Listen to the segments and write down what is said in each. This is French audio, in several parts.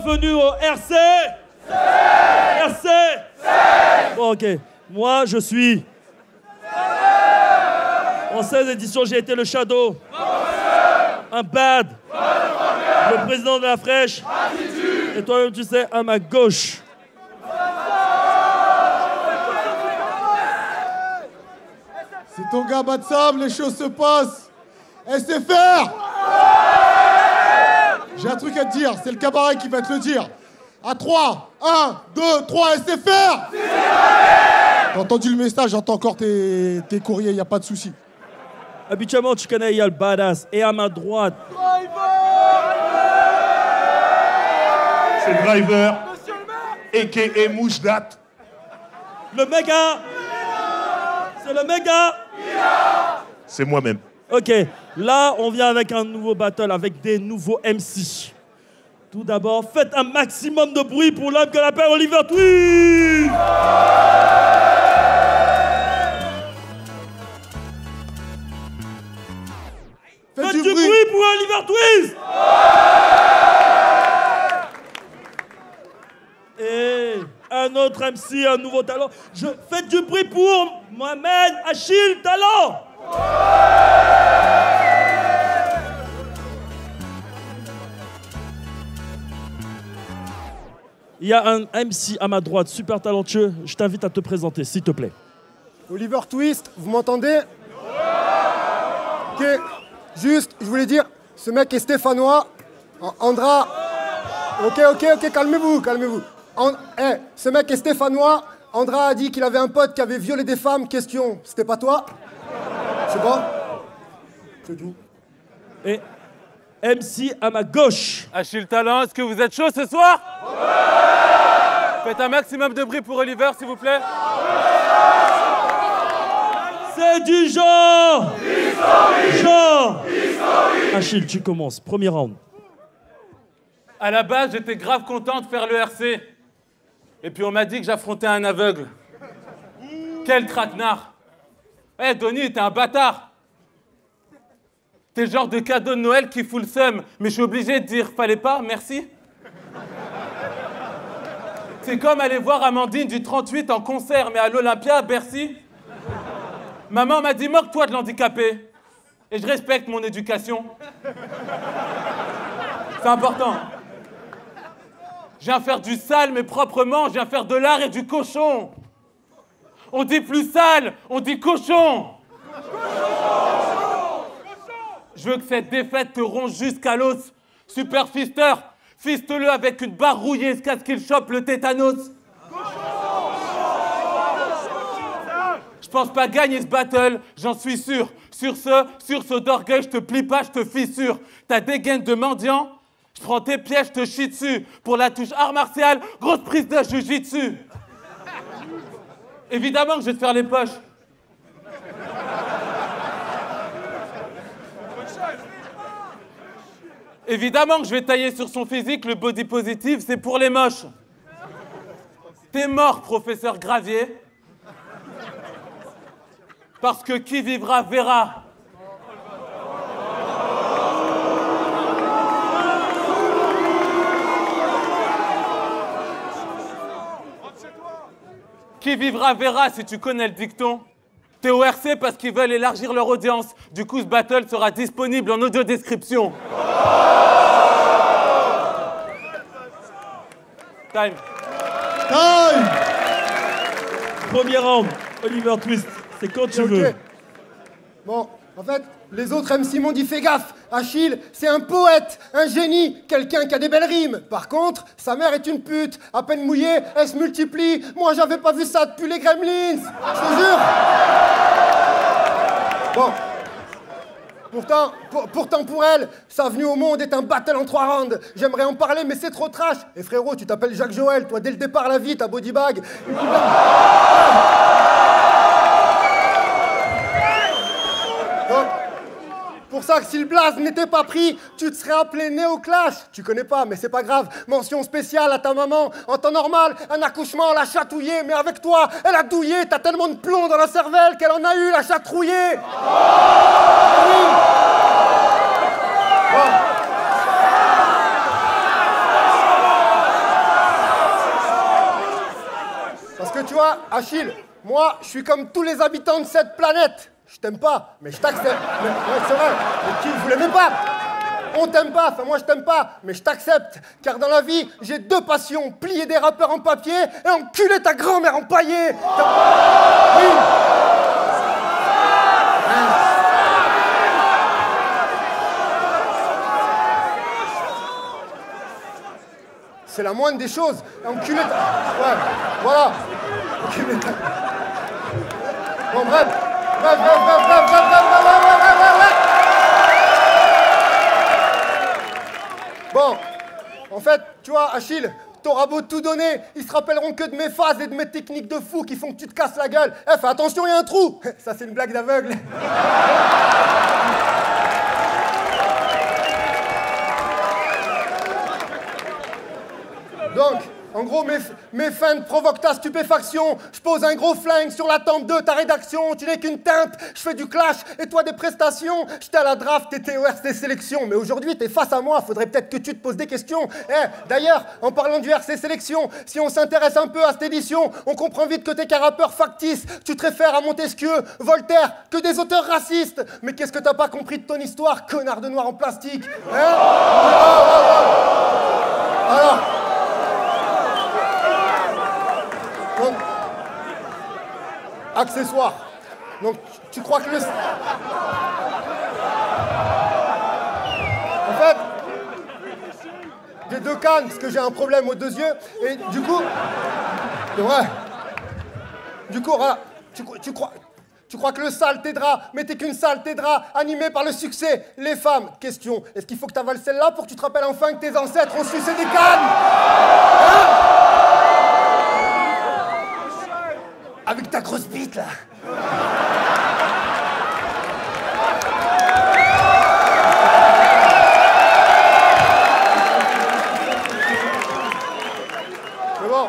Bienvenue au RC. RC. Bon, ok. Moi, je suis... En 16 éditions, j'ai été le Shadow. Un bad. Le président de la fraîche. Et toi-même, tu sais, à ma gauche. C'est ton gars Batsam, les choses se passent. SFR. J'ai un truc à te dire, c'est le cabaret qui va te le dire. À 3, 1, 2, 3, SFR. T'as entendu le message, j'entends encore tes courriers, y a pas de souci. Habituellement, tu connais, il y a le badass. Et à ma droite... C'est le driver, a.k.a. Mouchdat. Le méga. C'est le méga. C'est moi-même. Ok, là, on vient avec un nouveau battle, avec des nouveaux MC. Tout d'abord, faites un maximum de bruit pour l'homme que l'appelle Oliver Twist. Faites du bruit pour Oliver Twist. Et un autre MC, un nouveau talent. Faites du bruit pour Mohamed Achille Talent. Il y a un MC à ma droite, super talentueux. Je t'invite à te présenter, s'il te plaît. Oliver Twist, vous m'entendez? Ok, juste, je voulais dire, ce mec est stéphanois. Andra... Ok, calmez-vous. Ce mec est stéphanois. Andra a dit qu'il avait un pote qui avait violé des femmes. Question, c'était pas toi? Je sais pas. C'est tout. Et MC à ma gauche. Achille Talent, est-ce que vous êtes chaud ce soir? Faites un maximum de bruit pour Oliver, s'il vous plaît. C'est du genre. Genre. Achille, tu commences. Premier round. À la base, j'étais grave content de faire le RC. Et puis on m'a dit que j'affrontais un aveugle. Quel traquenard. Eh, Donny, t'es un bâtard. T'es le genre de cadeau de Noël qui fout le seum. Mais je suis obligé de dire, fallait pas, merci. C'est comme aller voir Amandine du 38 en concert, mais à l'Olympia, à Bercy. Maman m'a dit, moque-toi de l'handicapé. Et je respecte mon éducation. C'est important. Je viens faire du sale, mais proprement. Je viens faire de l'art et du cochon. On dit plus sale, on dit cochon. Je veux que cette défaite te ronge jusqu'à l'os. Super Fister, fiste-le avec une barre rouillée jusqu'à ce qu'il chope le tétanos. Je pense pas gagner ce battle, j'en suis sûr. Sur ce d'orgueil, je te plie pas, je te fissure. T'as des gaines de mendiant, je prends tes pièges, je te chie dessus. Pour la touche art martial, grosse prise de jujitsu. Évidemment que je vais te faire les poches. Évidemment que je vais tailler sur son physique, le body positive, c'est pour les moches. T'es mort, professeur Gravier. Parce que qui vivra verra. Qui vivra verra si tu connais le dicton. T'es au RC parce qu'ils veulent élargir leur audience. Du coup, ce battle sera disponible en audio description. Time. Premier round, Oliver Twist. C'est quand tu veux. Bon, en fait, les autres MC m'ont dit fais gaffe. Achille, c'est un poète, un génie, quelqu'un qui a des belles rimes. Par contre, sa mère est une pute. À peine mouillée, elle se multiplie. Moi, j'avais pas vu ça depuis les Gremlins. Je te jure. Bon. Pourtant pour elle, sa venue au monde est un battle en 3 rounds. J'aimerais en parler, mais c'est trop trash. Et frérot, tu t'appelles Jacques Joël. Toi, dès le départ, la vie, ta body bag. Pour ça que si le blaze n'était pas pris, tu te serais appelé Néoclash. Tu connais pas, mais c'est pas grave. Mention spéciale à ta maman. En temps normal, un accouchement l'a chatouillé, mais avec toi, elle a douillé. T'as tellement de plomb dans la cervelle qu'elle en a eu la chatrouillée. Oui. Bon. tu vois, Achille, moi, je suis comme tous les habitants de cette planète. Je t'aime pas, mais je t'accepte. Ouais, c'est vrai. Mais qui, vous l'aimez pas? On t'aime pas, enfin moi je t'aime pas, mais je t'accepte. Car dans la vie, j'ai deux passions. Plier des rappeurs en papier et enculer ta grand-mère en paillet. Oui. C'est la moindre des choses. Enculer ta... Ouais, voilà. Enculer ta... Bon, bref. Bon, en fait, tu vois, Achille, t'auras beau tout donner, ils se rappelleront que de mes phases et de mes techniques de fou qui font que tu te casses la gueule. Eh, fais attention, il y a un trou. Ça, c'est une blague d'aveugle. Donc, en gros, mes feintes provoquent ta stupéfaction. Je pose un gros flingue sur la tempe de ta rédaction. Tu n'es qu'une teinte, je fais du clash et toi des prestations. J'étais à la draft, t'étais au RC Sélection. Mais aujourd'hui, t'es face à moi, faudrait peut-être que tu te poses des questions. Eh, d'ailleurs, en parlant du RC Sélection, si on s'intéresse un peu à cette édition, on comprend vite que t'es qu'un rappeur factice. Tu te réfères à Montesquieu, Voltaire, que des auteurs racistes. Mais qu'est-ce que t'as pas compris de ton histoire, connard de noir en plastique, hein? Alors... Donc, accessoire. Donc, tu crois que le... En fait, j'ai deux cannes parce que j'ai un problème aux deux yeux. Et du coup... C'est vrai. Du coup, voilà. Tu crois que le sale t'aidera, mais t'es qu'une sale t'aidera, animée par le succès. Les femmes, question, est-ce qu'il faut que t'avales celle-là pour que tu te rappelles enfin que tes ancêtres ont sucé des cannes, hein? Avec ta grosse bite, là. Mais bon,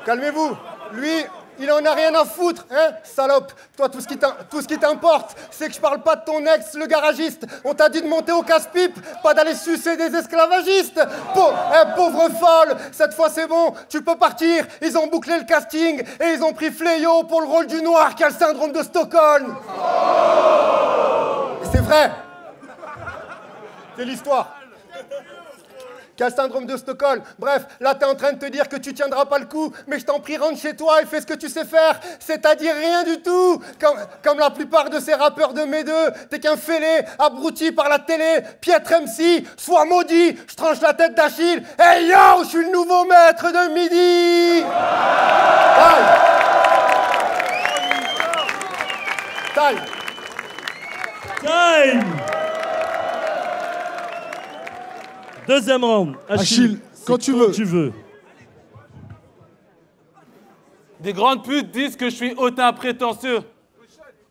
calmez-vous. Lui, il en a rien à foutre, hein, salope. Toi, tout ce qui t'importe, c'est que je parle pas de ton ex, le garagiste. On t'a dit de monter au casse-pipe, pas d'aller sucer des esclavagistes. Pauvre folle, cette fois c'est bon, tu peux partir. Ils ont bouclé le casting et ils ont pris Fléau pour le rôle du noir qui a le syndrome de Stockholm. Et c'est vrai. C'est l'histoire. Qui a le syndrome de Stockholm. Bref, là, t'es en train de te dire que tu tiendras pas le coup, mais je t'en prie, rentre chez toi et fais ce que tu sais faire, c'est-à-dire rien du tout. Comme la plupart de ces rappeurs de mes deux, t'es qu'un fêlé, abruti par la télé, piètre MC, sois maudit, je tranche la tête d'Achille. Hey yo, je suis le nouveau maître de midi. Time. Deuxième round. Achille, quand tu veux. Des grandes putes disent que je suis hautain prétentieux.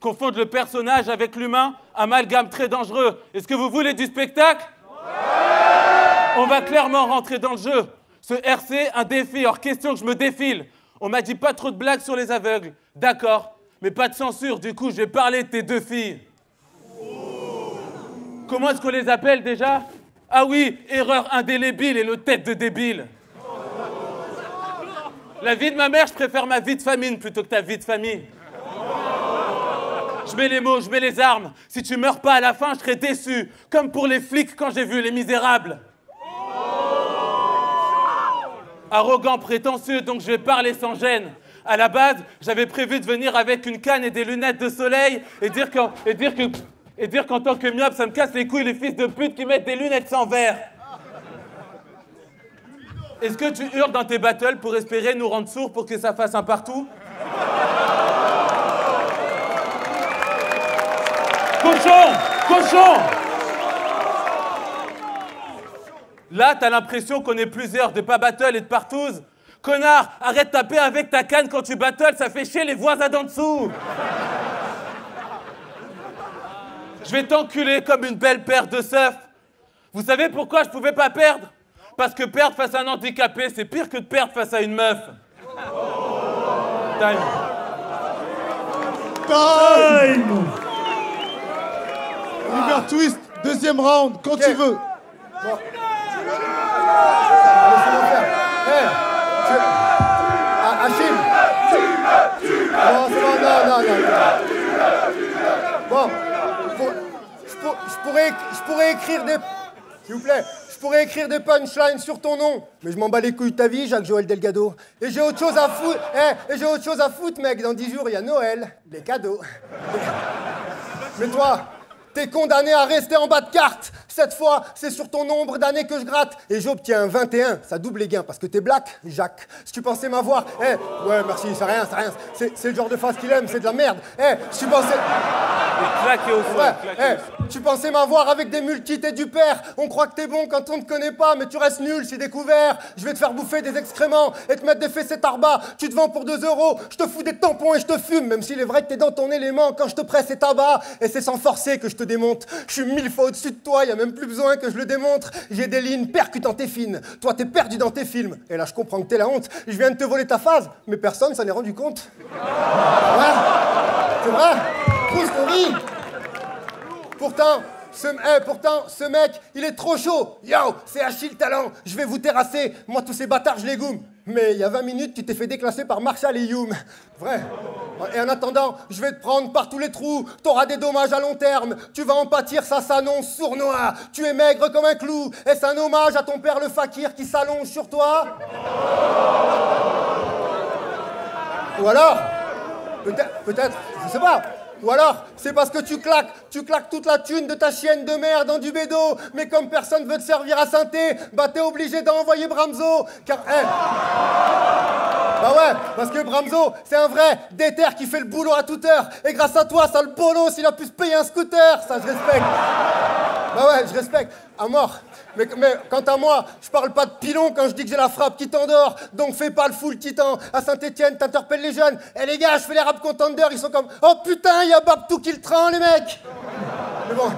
Confondre le personnage avec l'humain, amalgame très dangereux. Est-ce que vous voulez du spectacle? On va clairement rentrer dans le jeu. Ce RC, un défi, alors question que je me défile. On m'a dit pas trop de blagues sur les aveugles. D'accord, mais pas de censure, du coup je vais parler de tes deux filles. Comment est-ce qu'on les appelle déjà? Ah oui, erreur indélébile et le tête de débile. La vie de ma mère, je préfère ma vie de famine plutôt que ta vie de famille. Je mets les mots, je mets les armes. Si tu meurs pas à la fin, je serai déçu. Comme pour les flics quand j'ai vu Les Misérables. Arrogant, prétentieux, donc je vais parler sans gêne. À la base, j'avais prévu de venir avec une canne et des lunettes de soleil et dire qu'en tant que myope, ça me casse les couilles les fils de pute qui mettent des lunettes sans verre. Est-ce que tu hurles dans tes battles pour espérer nous rendre sourds pour que ça fasse un partout? Cochon! Cochon! Là, t'as l'impression qu'on est plusieurs de pas battle et de partouze. Connard, arrête de taper avec ta canne quand tu battles, ça fait chier les voisins d'en dessous. Je vais t'enculer comme une belle paire de seufs. Vous savez pourquoi je pouvais pas perdre? Parce que perdre face à un handicapé, c'est pire que de perdre face à une meuf. Time. Time. Oliver Twist, deuxième round, quand tu veux. Bon. Laissez-moi faire. Hey, Achille. Bon, c'est bon, non. Bon, je pourrais écrire des... S'il vous plaît, je pourrais écrire des punchlines sur ton nom, mais je m'en bats les couilles de ta vie, Jacques-Joël Delgado. Et j'ai autre chose à foutre, et j'ai autre chose à foutre, mec. Dans 10 jours, il y a Noël, les cadeaux. Mais toi, t'es condamné à rester en bas de carte. Cette fois, c'est sur ton nombre d'années que je gratte. Et j'obtiens un 21, ça double les gains, parce que t'es black, Jacques. Si tu pensais m'avoir... ouais, merci, c'est rien. C'est le genre de face qu'il aime, c'est de la merde. Si tu pensais... Claqué au sol, tu pensais m'avoir avec des multités du père. On croit que t'es bon quand on ne te connaît pas, mais tu restes nul, c'est découvert. Je vais te faire bouffer des excréments et te mettre des fessées tarba. Tu te vends pour 2 €, je te fous des tampons et je te fume, même s'il est vrai que t'es dans ton élément quand je te presse et tabac. Et c'est sans forcer que je te démonte. Je suis 1000 fois au-dessus de toi, y a même plus besoin que je le démontre. J'ai des lignes percutantes et fines. Toi, t'es perdu dans tes films. Et là, je comprends que t'es la honte. Je viens de te voler ta phase, mais personne s'en est rendu compte. Ouais, c'est vrai. Pousse ton riz. Pourtant, ce mec, il est trop chaud. Yo, c'est Achille Talent. Je vais vous terrasser. Moi, tous ces bâtards, je les goume. Mais il y a 20 minutes, tu t'es fait déclasser par Marshall et Hume. Vrai. Et en attendant, je vais te prendre par tous les trous. T'auras des dommages à long terme. Tu vas en pâtir, ça s'annonce sournois. Tu es maigre comme un clou. Est-ce un hommage à ton père le fakir qui s'allonge sur toi? Ou alors, peut-être, je sais pas. Ou alors, c'est parce que tu claques toute la thune de ta chienne de merde dans du bédo, mais comme personne veut te servir à synthé, bah t'es obligé d'envoyer Bramzo, car... Bah ouais, parce que Bramzo, c'est un vrai déter qui fait le boulot à toute heure, et grâce à toi, ça le bolos, il a pu se payer un scooter, ça je respecte. Bah ouais, je respecte, à mort. Mais quant à moi, je parle pas de pilon quand je dis que j'ai la frappe qui t'endort. Donc fais pas le full titan. À Saint-Etienne, t'interpelles les jeunes. Eh les gars, je fais les rap contenders, ils sont comme oh putain, il y a Babtou qui le train, les mecs. Mais bon,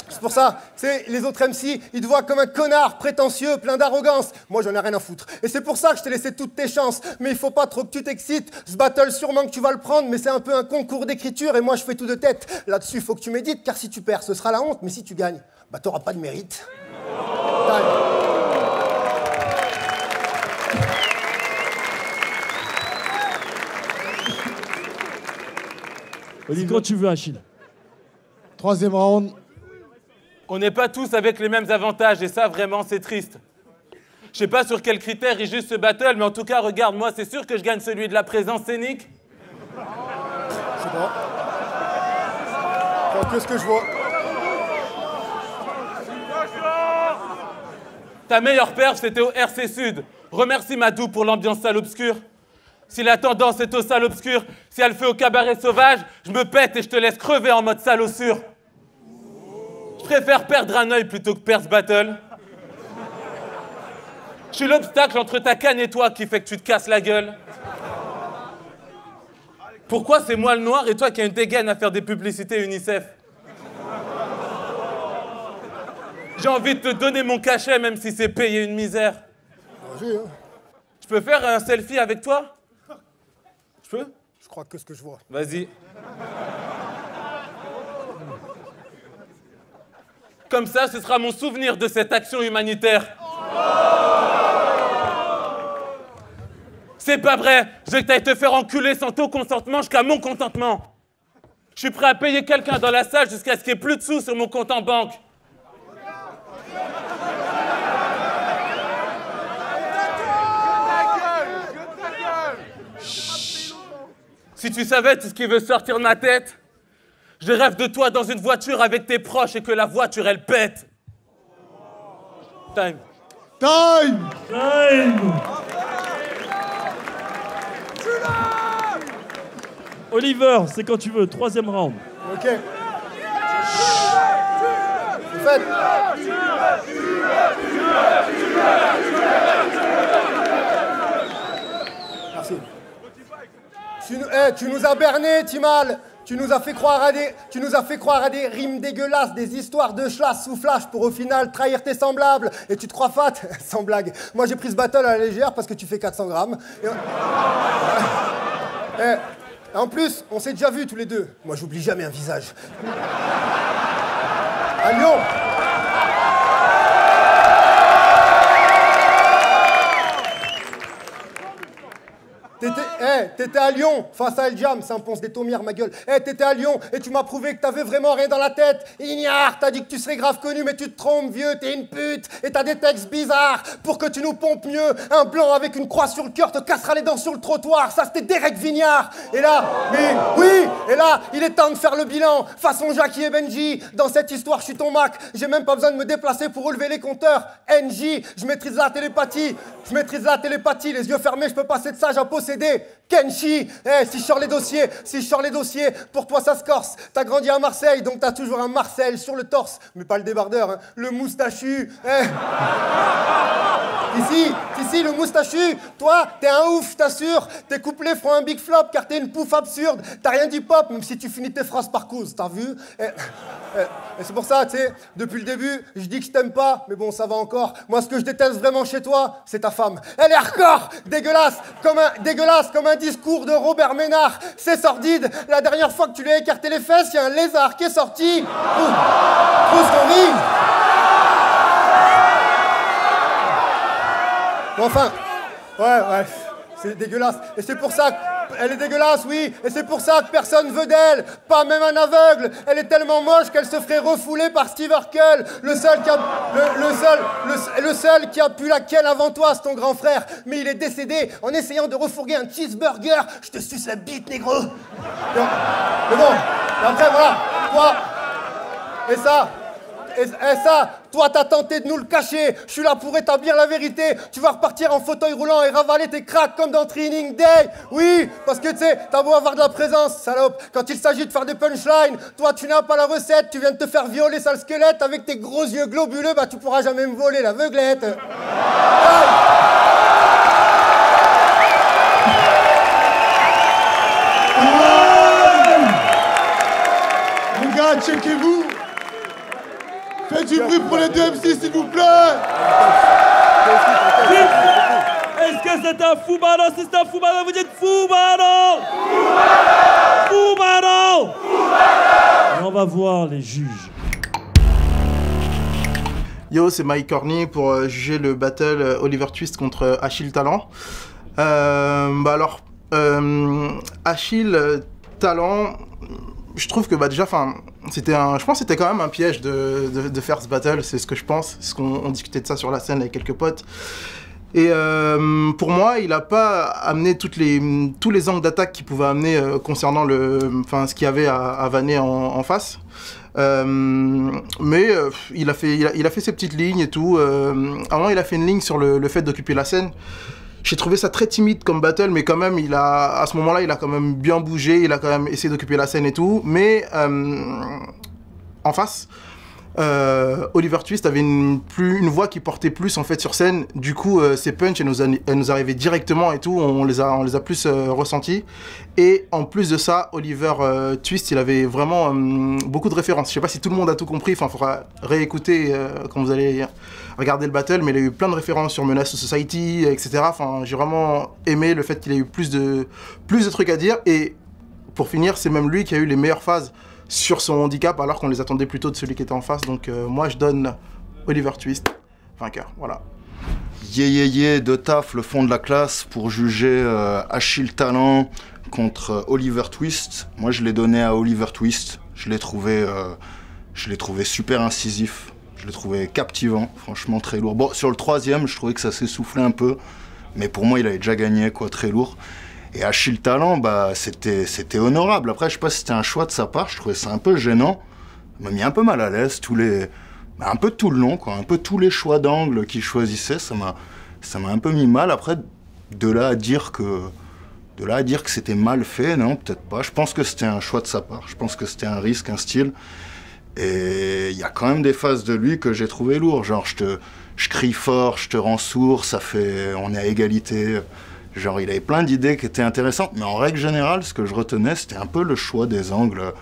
c'est pour ça, c'est les autres MC, ils te voient comme un connard prétentieux, plein d'arrogance. Moi, j'en ai rien à foutre. Et c'est pour ça que je t'ai laissé toutes tes chances. Mais il faut pas trop que tu t'excites. Ce battle, sûrement que tu vas le prendre, mais c'est un peu un concours d'écriture et moi, je fais tout de tête. Là-dessus, faut que tu médites, car si tu perds, ce sera la honte. Mais si tu gagnes, bah t'auras pas de mérite. Vas-y, quand tu veux, Achille. 3e round. On n'est pas tous avec les mêmes avantages, et ça, vraiment, c'est triste. Je sais pas sur quels critères ils jugent ce battle, mais en tout cas, regarde, moi, c'est sûr que je gagne celui de la présence scénique. Je sais pas. Qu'est-ce que je vois? Ta meilleure perche, c'était au RC Sud. Remercie Madou pour l'ambiance salle obscure. Si la tendance est aux salles obscures, si elle fait au cabaret sauvage, je me pète et je te laisse crever en mode salaud sûr. Je préfère perdre un œil plutôt que perdre ce battle. Je suis l'obstacle entre ta canne et toi qui fait que tu te casses la gueule. Pourquoi c'est moi le noir et toi qui as une dégaine à faire des publicités UNICEF? J'ai envie de te donner mon cachet même si c'est payer une misère. Vas-y, hein. Je peux faire un selfie avec toi? Je peux? Je crois que ce que je vois. Vas-y. Comme ça, ce sera mon souvenir de cette action humanitaire. C'est pas vrai. Je veux que t'ailles te faire enculer sans ton consentement jusqu'à mon contentement. Je suis prêt à payer quelqu'un dans la salle jusqu'à ce qu'il n'y ait plus de sous sur mon compte en banque. Si tu savais tout ce qui veut sortir de ma tête, je rêve de toi dans une voiture avec tes proches et que la voiture, elle pète. Time. Time! Time! Oliver, c'est quand tu veux, 3e round. Ok. En fait... Merci. Tu nous as berné, Timal. Tu nous as fait croire à des rimes dégueulasses, des histoires de schlass ou flash pour au final trahir tes semblables. Et tu te crois fat? Sans blague. Moi j'ai pris ce battle à la légère parce que tu fais 400 grammes. Et en plus, on s'est déjà vus tous les deux. Moi j'oublie jamais un visage. À Lyon. Eh, t'étais à Lyon, face à El Jam, c'est un ponce des Tomières, ma gueule. Eh, t'étais à Lyon et tu m'as prouvé que t'avais vraiment rien dans la tête. Ignare, t'as dit que tu serais grave connu, mais tu te trompes, vieux, t'es une pute. Et t'as des textes bizarres pour que tu nous pompes mieux. Un blanc avec une croix sur le cœur te cassera les dents sur le trottoir. Ça, c'était Derek Vignard. Et là, oui, et là, il est temps de faire le bilan. Façon Jackie et Benji. Dans cette histoire, je suis ton Mac. J'ai même pas besoin de me déplacer pour relever les compteurs. NJ, je maîtrise la télépathie. Les yeux fermés, je peux passer de sage à posséder. Kenshi, si je sors les dossiers, pour toi ça se corse. T'as grandi à Marseille, donc t'as toujours un Marcel sur le torse. Mais pas le débardeur, hein, le moustachu. Ici, le moustachu. Toi, t'es un ouf, je t'assure. Tes couplets feront un big flop, car t'es une pouffe absurde. T'as rien du pop, même si tu finis tes phrases par cause, t'as vu? Et c'est pour ça, tu sais, depuis le début, je dis que je t'aime pas, mais bon, ça va encore. Moi, ce que je déteste vraiment chez toi, c'est ta femme. Elle est hardcore, dégueulasse comme un discours de Robert Ménard. C'est sordide. La dernière fois que tu lui as écarté les fesses, il y a un lézard qui est sorti. Pousse ton ring. Bon, enfin, ouais, c'est dégueulasse. Et c'est pour ça qu'elle est dégueulasse, oui. Et c'est pour ça que personne veut d'elle. Pas même un aveugle. Elle est tellement moche qu'elle se ferait refouler par Steve Urkel. Le seul qui a pu la ken avant toi, c'est ton grand frère. Mais il est décédé en essayant de refourguer un cheeseburger. Je te suce la bite, négro. Mais bon, et après, voilà, toi, et ça, toi, t'as tenté de nous le cacher. Je suis là pour établir la vérité. Tu vas repartir en fauteuil roulant et ravaler tes cracks comme dans Training Day. Oui, parce que tu sais, t'as beau avoir de la présence, salope. Quand il s'agit de faire des punchlines, toi, tu n'as pas la recette. Tu viens de te faire violer, sale squelette. Avec tes gros yeux globuleux, bah, tu pourras jamais me voler l'aveuglette. Les gars, checkez-vous. Faites du bruit pour les deux MC, s'il vous plaît. Est-ce que c'est un fou ballon? Si c'est un fou ballon, vous dites fou ballon. Fou ballon. Et on va voir les juges. Yo, c'est Mike Corny pour juger le battle Oliver Twist contre Achille Talent. Achille Talent, je trouve que déjà, je pense que c'était quand même un piège de faire ce battle, c'est ce que je pense, c'est ce qu'on discutait de ça sur la scène avec quelques potes. Et pour moi, il n'a pas amené tous les angles d'attaque qu'il pouvait amener concernant ce qu'il y avait à vanner en face. Mais il a fait ses petites lignes et tout. À un moment, il a fait une ligne sur le fait d'occuper la scène. J'ai trouvé ça très timide comme battle, mais quand même, à ce moment-là, il a quand même bien bougé, il a quand même essayé d'occuper la scène et tout. Mais en face, Oliver Twist avait une voix qui portait plus en fait sur scène. Du coup, ses punchs, elles nous arrivaient directement et tout. On les a plus ressentis. Et en plus de ça, Oliver Twist, il avait vraiment beaucoup de références. Je sais pas si tout le monde a tout compris. Enfin, il faudra réécouter quand vous allez regarder le battle. Mais il a eu plein de références sur Menace to Society, etc. Enfin, j'ai vraiment aimé le fait qu'il ait eu plus de trucs à dire. Et pour finir, c'est même lui qui a eu les meilleures phases sur son handicap, alors qu'on les attendait plutôt de celui qui était en face. Donc moi, je donne Oliver Twist vainqueur. Voilà. De taf, le fond de la classe pour juger Achille Talent contre Oliver Twist. Moi, je l'ai donné à Oliver Twist. Je l'ai trouvé super incisif. Je l'ai trouvé captivant, franchement très lourd. Bon, sur le troisième, je trouvais que ça s'essoufflait un peu. Mais pour moi, il avait déjà gagné, quoi, très lourd. Et Achille Talent, c'était honorable. Après, je sais pas si c'était un choix de sa part, je trouvais ça un peu gênant. Ça m'a mis un peu mal à l'aise, un peu tout le long, quoi. Un peu tous les choix d'angle qu'il choisissait, ça m'a un peu mis mal. Après, de là à dire que c'était mal fait, non, peut-être pas. Je pense que c'était un choix de sa part, je pense que c'était un risque, un style. Et il y a quand même des phases de lui que j'ai trouvé lourd, genre je crie fort, je te rends sourd, on est à égalité. Genre, il avait plein d'idées qui étaient intéressantes, mais en règle générale, ce que je retenais, c'était un peu le choix des angles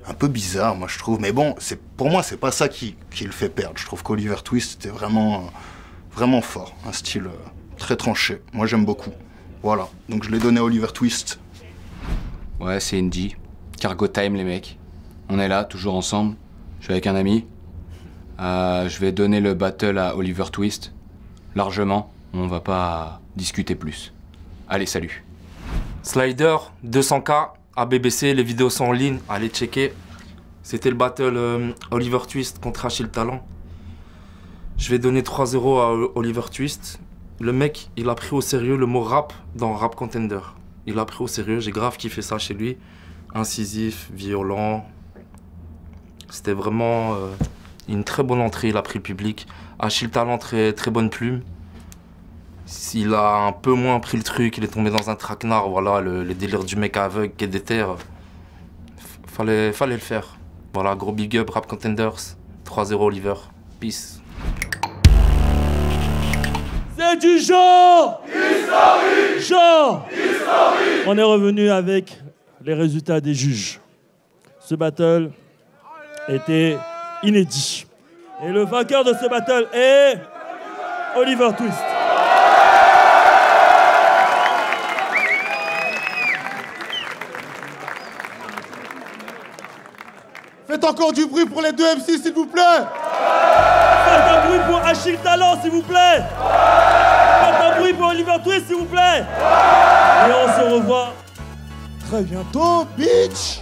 un peu bizarre, moi, je trouve. Mais bon, pour moi, c'est pas ça qui le fait perdre. Je trouve qu'Oliver Twist était vraiment, vraiment fort. Un style très tranché. Moi, j'aime beaucoup. Voilà. Donc, je l'ai donné à Oliver Twist. Ouais, c'est Indy. Cargo Time, les mecs. On est là, toujours ensemble. Je suis avec un ami. Je vais donner le battle à Oliver Twist. Largement. On va pas discuter plus. Allez, salut. Slider, 200K, à BBC, les vidéos sont en ligne, allez checker. C'était le battle Oliver Twist contre Achille Talent. Je vais donner 3-0 à Oliver Twist. Le mec, il a pris au sérieux le mot rap dans Rap Contender. Il a pris au sérieux, j'ai grave kiffé ça chez lui. Incisif, violent. C'était vraiment une très bonne entrée, il a pris le public. Achille Talent, très bonne plume. S'il a un peu moins pris le truc, il est tombé dans un traquenard, voilà, le délire du mec aveugle qui est déter. Fallait le faire. Voilà, gros big up, Rap Contenders, 3-0 Oliver. Peace. C'est du genre historique. Genre historique. On est revenu avec les résultats des juges. Ce battle était inédit. Et le vainqueur de ce battle est Oliver Twist. Faites encore du bruit pour les deux MC, s'il vous plaît. Faites un bruit pour Achille Talent, s'il vous plaît. Faites un bruit pour Oliver Twist, s'il vous plaît. Et on se revoit très bientôt, bitch.